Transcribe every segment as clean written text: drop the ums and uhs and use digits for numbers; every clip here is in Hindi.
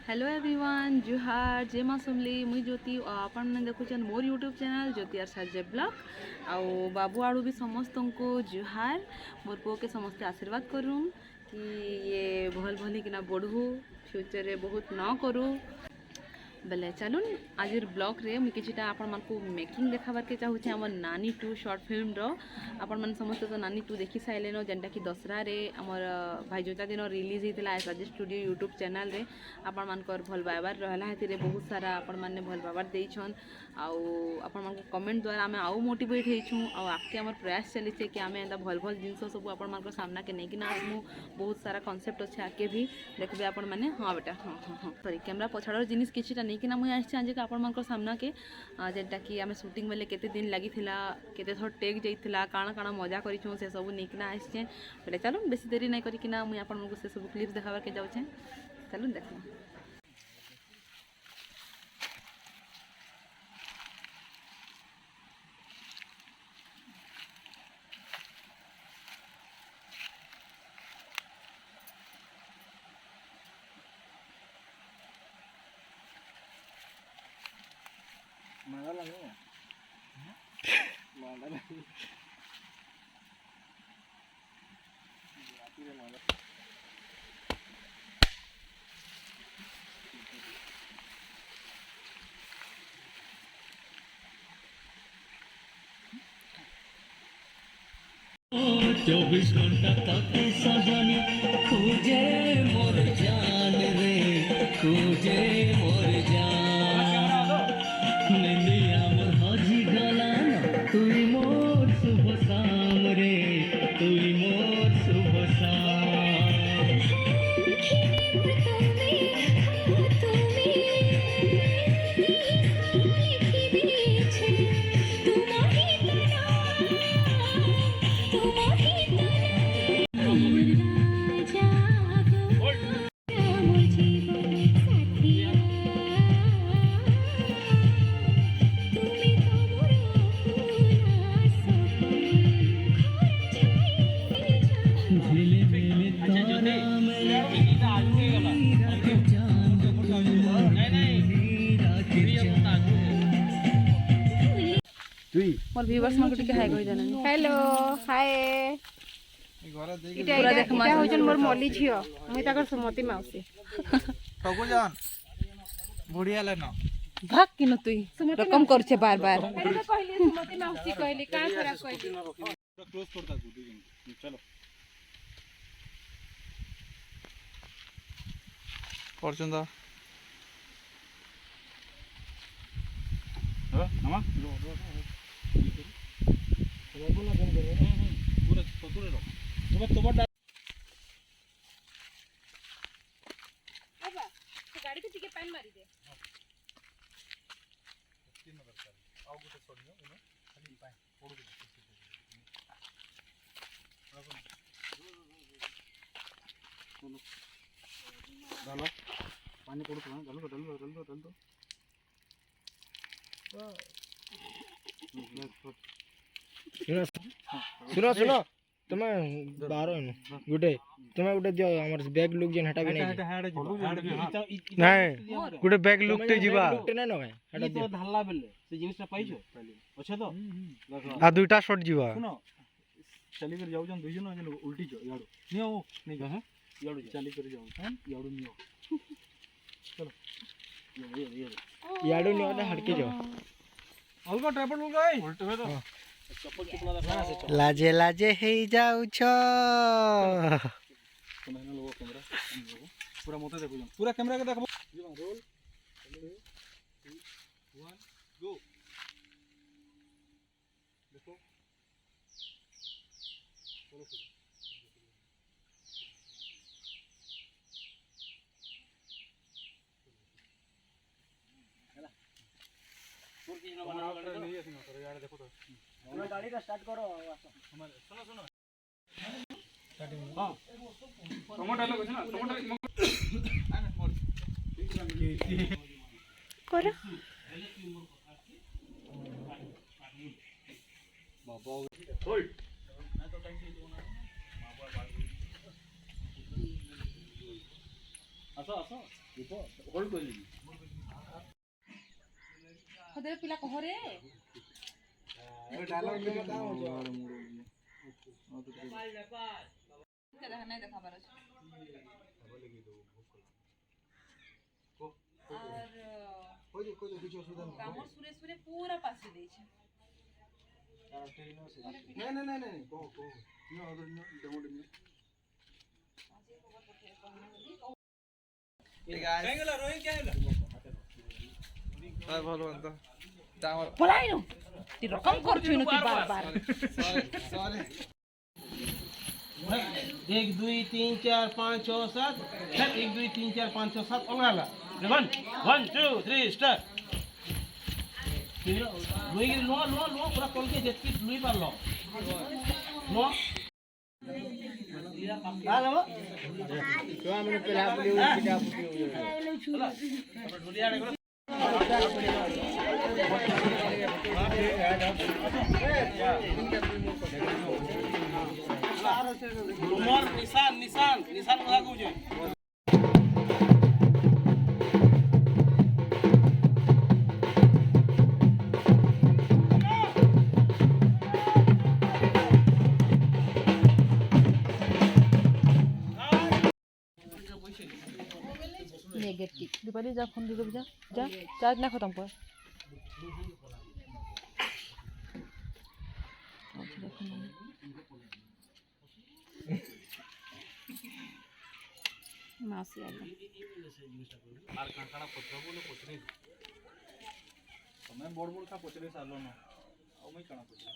हेलो एवरीवन जुहार जय माँ सुमली मुई ज्योति और आपण मैंने देखुन मोर यूट्यूब चैनल ज्योति आर साजे ब्लॉग आउ बाबू आड़ू भी समस्त को जुहार मोर पुओ के समस्ते आशीर्वाद करूँ कि ये भल भली किना बढ़ू फ्यूचर रे बहुत न करूँ बेले चलून आज ब्लॉग रे मुझे किछिटा आपण मानकु मेकिंग देखाबार के चाहूचे हमर नानी 2 शॉर्ट फिल्म रो आपण मन समस्त तो नानी 2 देखि साइलेनो जेनटा कि दसरा रे हमर भाईजोता दिन रिलीज होता साजे स्टूडियो यूट्यूब चैनल रे आपण मानकर भल पाइबार रहला हेति रे बहुत सारा आपण माने भल पाइबार देइछन आउ आपण मानकु कमेंट द्वारा आमे आउ मोटिवेट हेछु आउ आके हमर प्रयास चली छे कि आमे एंदा भल भल जिंस सब आपण मानकर सामना के नै कि ना आमु बहुत सारा कांसेप्ट अछि आके भी देखबे आपण माने हां बेटा हां सॉरी कैमरा पछाडर जिनिस किछिटा नै कि ना मुई आछि आज आपण मानकर सामना के जेनटा कि आमे शूटिंग बेले केते दिन लागि थिला केते थोर टेक जाइथिला काना काना मजा करिछु से सब नै कि ना आछि बेटा चलो बेसी देरी नै करि कि ना मुई आपण मानकु से सब क्लिप्स देखाबार के जाउ छे चलो देखो माला लगे माला लगे चौबीस घंटा तक सजनी खोजे मोर जान रे खोजे मोर जान नैनिया मोर हजी गलान तुई मोर शुभ शाम रे तुई मोर शुभ शाम मोर व्यूअर्स मन को टिके हाय कहि देना हेलो हाय इटा इटा होजन मोर मली छियो मुई ताकर सुमति माउसी ठगु जान बढ़िया लेना भाग किनो तुई रकम कर छे बार बार अरे तो कहली सुमति माउसी कहली का खराब कहली क्लोज कर दा चलो परचंदा हां नमा पूरा पकड़े लो तुम्हें बाबा तो गाड़ी के टिके पानी मारी दे तीन दरकार आउ गोटे छोड़ियो इनो खाली पाए पड़ू डालो पानी पड़ू तो डालो सुनो सुनो तुम्हें बारो गुटे तुम्हें गुटे दियो हमर बैग लुक जेन हटा भी नहीं गुटे बैग लुक ते जीवा लुक नै न हटा दियो धाला बेले से जिनिसटा पाइछो अच्छा तो आ दुईटा शॉट जीवा सुनो चली कर जाऊ जन दुई जन जन उल्टी जो याडू नियो नहीं हां याडू चली कर जाऊ हैं याडू नियो चलो ये याडू नियो ने हटके जाओ अलगा ट्रैपल हो गई उल्टे में तो लाजे लाजे हे जाऊ छो तुम्हें लोगो कैमरा पूरा मोटे देखो पूरा कैमरा के देखो रोल 3 2 1 गो देखो चलो और किसी ने बना नहीं है सुनो तो यार देखो तो तुम्हें गाड़ी का स्टार्ट करो हमारे सुनो स्टार्टिंग हां टमाटर डालो कुछ ना टमाटर करो बाबा होल्ड मैं तो टाइम से दो ना बाबा आसो आसो ଖଦେ ପିଲା କହରେ নাই দেখাবার আছে আর কামর সুরে সুরে পুরা পাশে দিয়েছে পলাই নো তুই রকম করছিস তুই বারবার 1 2 3 4 5 6 7 1 2 3 4 5 6 7 ओंगला 1 2 3 स्टार्ट लुई लो लो लो पूरा कॉल के जेतकी लुई पार लो लो हालो तो हमने पहला बोली पिटा उमर निशान निशान निशान कहा गुजे नेगेटिव दीपाली जा फोन दे दो जा जा चार्ज ना खत्म कर मासी आ गया আর কাঁকড়া পচরা বলে পচরে তুমি বড় বড় কা পচরে সালো না ও মই কানা পচরে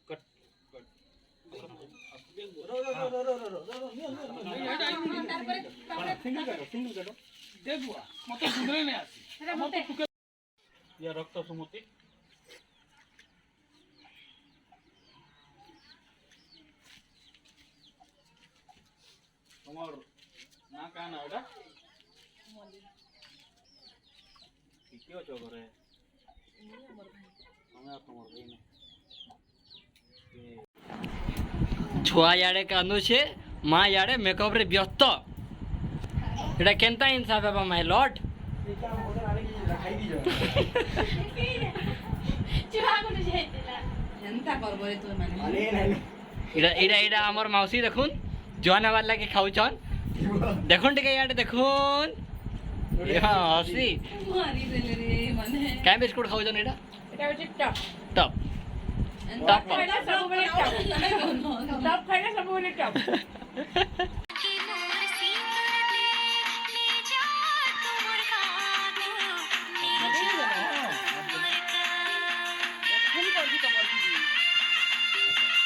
কট কট সিঙ্গল কাটো দেখুয়া মতে গুদরে নে আসি মতে টুকে ইয়া রক্ত সমতি তোমার না কানা ওটা কি হচ্ছে ঘরে আমরা তোমার ভাই না छुआ याडे कांदो छे माँ याडे मेकअप रे व्यस्त एटा केनता इंसाफ है माय लॉर्ड एंता करबो रे तू माने एटा एटा एटा हमर मौसी देखुन जवान हवार लागे खाउछन देखुन टिके याडे देखुन हां हसी मारी देले रे माने काय बिस्कुट खाउछन एटा এটা হচ্ছে টপ टप টপ খাইলে সবুବେଳେ টপ টপ খাইলে সবুବେଳେ টপ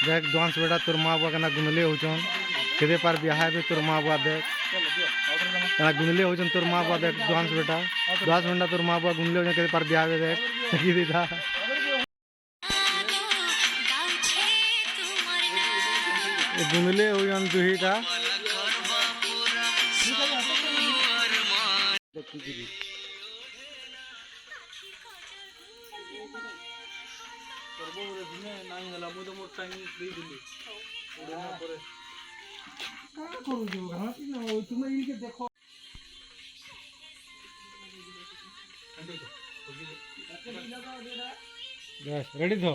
देख डांस बेटा तोर माँ बुआ कना गुनले होचन केदे पार बियाह बे तोर माँ बुआ देख कना गुनले होचन तोर माँ बुआ देख डांस बेटा तोर माँ बुआ गुनले होचन केदे पार बियाह बे देख की दीदा गुनले होचन दुहीटा করবো রে দিনে নাই হলা মই তো মোর টাইম দেই দিলি ওরে না করে কা করু দিব গানা কি না ওই তুমি ইনকে দেখো बस रेडी थो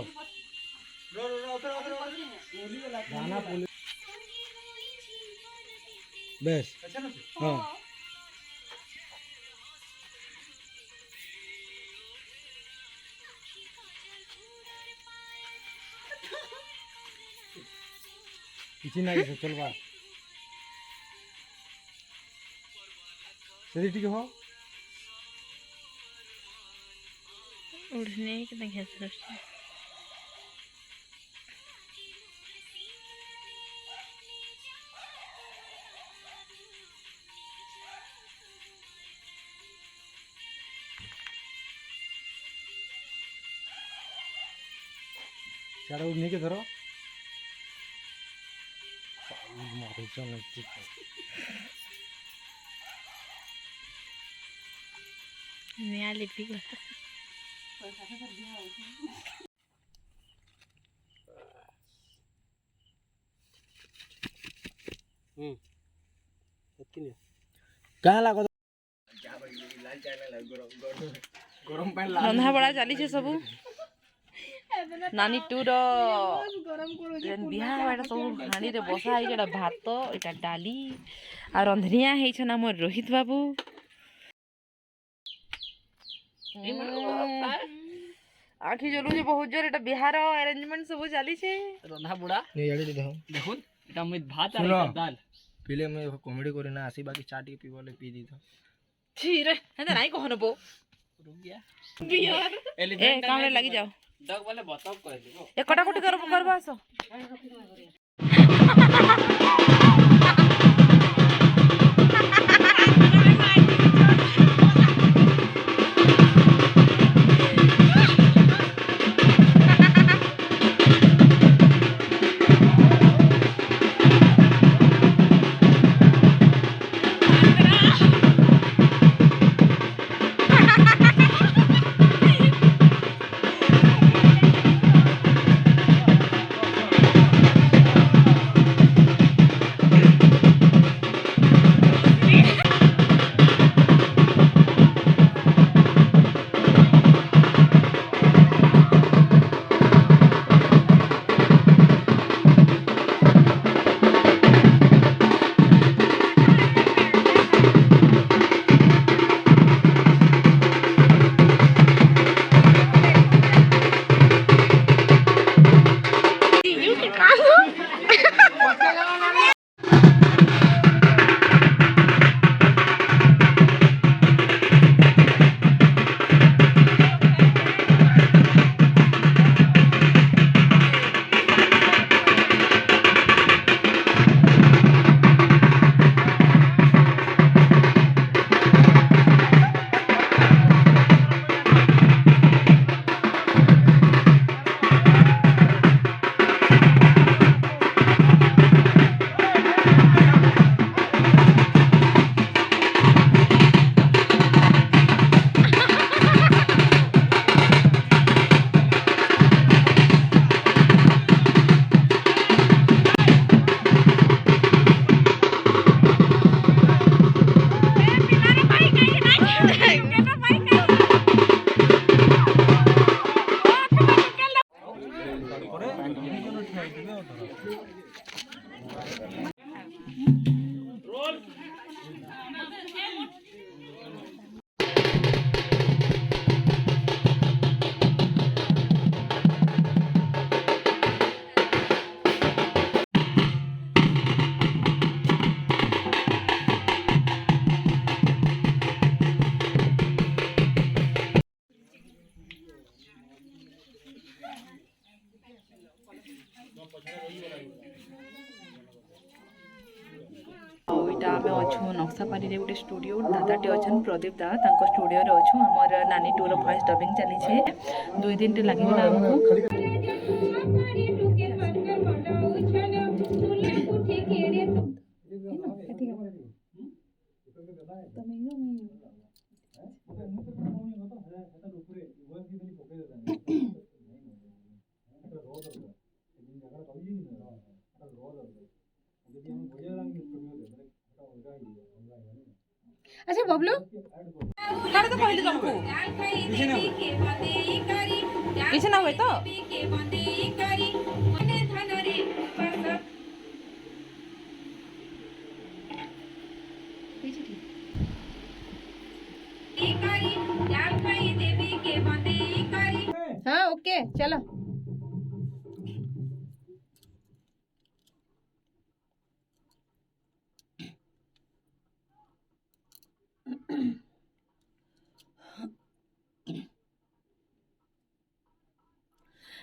रो रो रो उधर उधर गाना पुलिस बस अच्छा ना हां किसी ना किसी चल बा सेदी ठीक हो उठने के नहीं है सर चारा उड़ने के धरो मारे चल ठीक नया लिपि को କାଁ ଲାଗବ ରନ୍ଧା ବଢ଼ା ଚାଲିଛେ ସବୁ ନାନୀ ଟୁର ଯେନ୍ ବିହା ହେବା ଏଇଟା ସବୁ ହାଣ୍ଡିରେ ବସା ହେଇଛି ଏଇଟା ଭାତ ଏଇଟା ଡାଲି ଆଉ ରନ୍ଧନିଆ ହେଇଛନ୍ ଆମର ରୋହିତ ବାବୁ ଆଖି ଜଲୁଛି ବହୁତ ଜୋର ଏଇଟା ବିହାର ଆରେଞ୍ଜମେଣ୍ଟ ସବୁ ଚାଲିଛେ ରନ୍ଧା ବୁଢ଼ା ଦେଖୁନ୍ ଏଟା ମୁଇଁ ଭାତ ଶୁଣ। আর ডাল ପିଲେ ମୁଇଁ କମେଡି କରି ନା ଆସି ବାକି ଚା ଟିକେ ପିଇବ ବୋଲେ ପିଇ ଦେଇଥାଉ ଛି ରେ ହେନ୍ତା ନାଇଁ କହନ ବୋ रुक गया ଏ କାମରେ ଲାଗି ଯାଅ डग वाले बतब कह देबो ଏ କଟାକଟି କରବା ଆସ ଏଇଟା ଆମେ ଅଛୁ ନକ୍ସାପାଲିରେ ଗୋଟେ ଷ୍ଟୁଡ଼ିଓ ଦାଦାଟେ ଅଛନ୍ ପ୍ରଦୀପ ଦା ତାଙ୍କ ଷ୍ଟୁଡ଼ିଓରେ ଅଛୁ ଆମର ନାନୀ ଟୁର ଭଏସ୍ ଡବିଂ ଚାଲିଛେ 2 ଦିନଟେ ଲାଗିଗଲା ଆମକୁ अच्छा बबलू काटे तो कहली तुमको पीछे ना हुए तो हाँ ओके चलो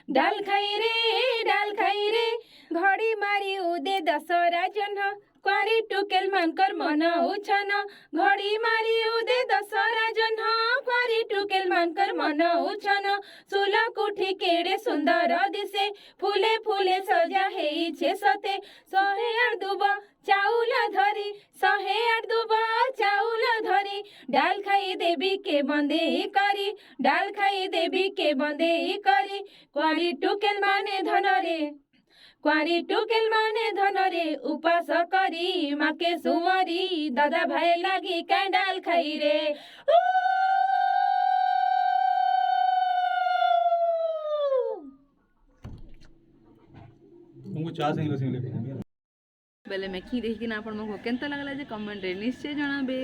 डाल खाई रे घड़ी मारी उदे दशहरा जन्ह क्वारी टुकेल मानकर मन उछन घड़ी मारी उदे दशहरा जन्ह क्वारी टुकेल मानकर मन उछन सुला कुठी केड़े सुंदर दिसे फूले फूले सजा हेइछे सते 108 दुबा चाउल धरी 108 दुबा चाउल धरी डाल खाई देवी के बंदे करी डाल खाई देवी के बंदे करी क्वारी टुकेल माने धन रे कुआरी टुकेल माने धनरे उपास करी माके सुमरी दादा भाई लागी कैंडल खाई रे तुमको चाह सिंगले बेले मेखी देखिना आपको केनता लगला जे कमेंट रे निश्चय जनाबे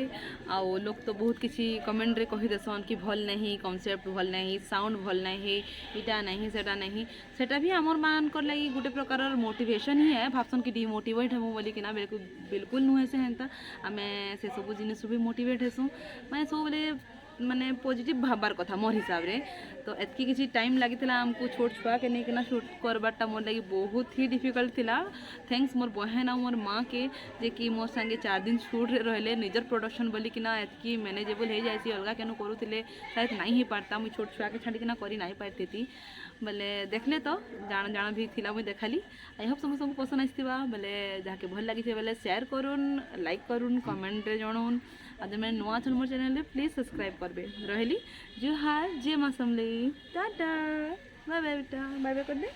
आउ लोग तो बहुत किसी कमेंट रे कही देसन कि भल नहीं कॉन्सेप्ट भल नहीं साउंड भल नहीं इटा नहीं सेटा नहीं सेटा भी हमर मान कर लगी गुटे प्रकार मोटिवेशन ही है भाबसन कि डिमोटिवेट हम बोली कि ना बिल्कुल बिल्कुल नुहे से हेंता आमे से सब जिनिस भी मोटिवेट हेसु माने सब बोले माने पॉजिटिव भाबार कथा मोर हिसाब रे तो एतकी किसी टाइम लगी आमको छोट छुआ के नहीं शूट करवाटा मोर लगी बहुत ही डिफिकल्ट थिला थैंक्स मोर बहन और मोर माँ के जे कि मोर संगे 4 दिन शूट रहे निजर प्रोडक्शन बोली कि ना एतकी मैनेजेबल हो जाए अलग केन करूले शायद नहीं ही पारता मुझे छोट छुआ के छाड़िकिना करी नहीं पारती बोले देखले तो जान जान भी थिला मुझे देखाली आई होप समस्त पसंद आसवा बोले जहाँके भल लगी बोले शेयर करूँ लाइक करूँ कमेंट रे जनाऊन आज मैं नुआ छन मोर चैनल प्लीज सब्सक्राइब करबे रहली जुहार जय माँ समलेई टाटा बाय बाय बेटा बाय बाय कर दे।